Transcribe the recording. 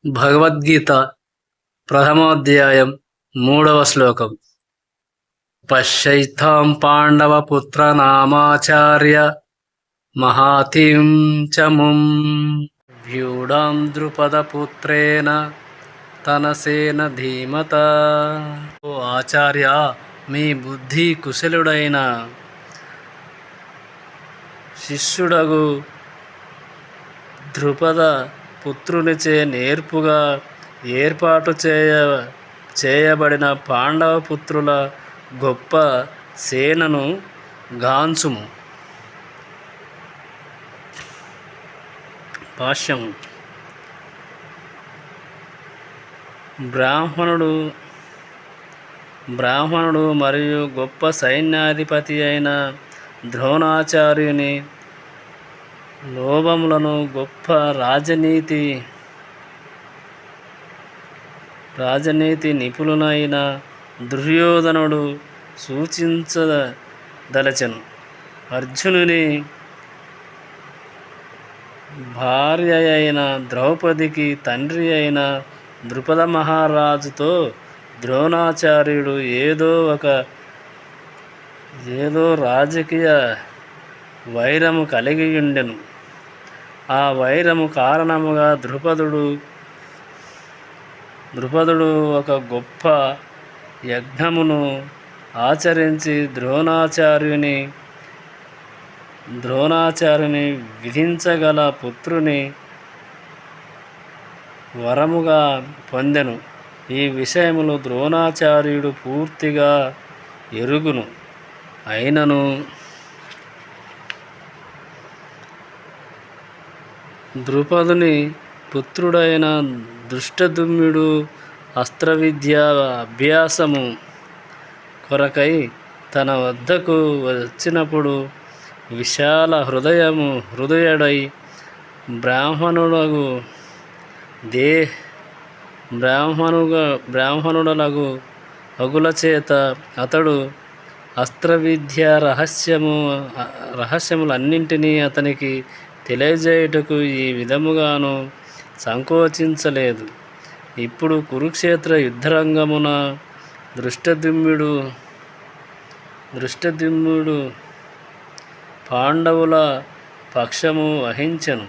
భగవద్గీత ప్రథమోధ్యాయం 3వ శ్లోకం. పశ్యైతాం పాండవపుత్రనామాచార్య మహాతిం చ ముం వ్యూఢాం ద్రుపదపుత్రేణ తనసేన ధీమత. ఓ ఆచార్య, మీ బుద్ధి కుశలుడైన శిష్యుడగు ద్రుపద పుత్రునిచే నేర్పుగా ఏర్పాటు చేయబడిన పాండవ పుత్రుల గొప్ప సేనను గాంచుము. భాష్యము. బ్రాహ్మణుడు మరియు గొప్ప సైన్యాధిపతి అయిన ద్రోణాచార్యుని లోభములను గొప్ప రాజనీతి నిపుణులైన దుర్యోధనుడు సూచించదలచెను. అర్జునుని భార్య అయిన ద్రౌపదికి తండ్రి అయిన ద్రుపద మహారాజుతో ద్రోణాచార్యుడు ఏదో రాజకీయ వైరము కలిగి ఉండెను. ఆ వైరము కారణముగా ద్రుపదుడు ఒక గొప్ప యజ్ఞమును ఆచరించి ద్రోణాచార్యుని విధించగల పుత్రుని వరముగా పొందెను. ఈ విషయములు ద్రోణాచార్యుడు పూర్తిగా ఎరుగును. అయినను ద్రుపదుని పుత్రుడైన ధృష్టద్యుమ్నుడు అస్త్రవిద్యా అభ్యాసము కొరకై తన వద్దకు వచ్చినప్పుడు విశాల హృదయుడై బ్రాహ్మణుడగు అగుల చేత అతడు అస్త్రవిద్యా రహస్యములన్నింటినీ అతనికి తెలియజేయుటకు ఈ విధముగాను సంకోచించలేదు. ఇప్పుడు కురుక్షేత్ర యుద్ధరంగమున ధృష్టద్యుమ్నుడు పాండవుల పక్షము వహించెను.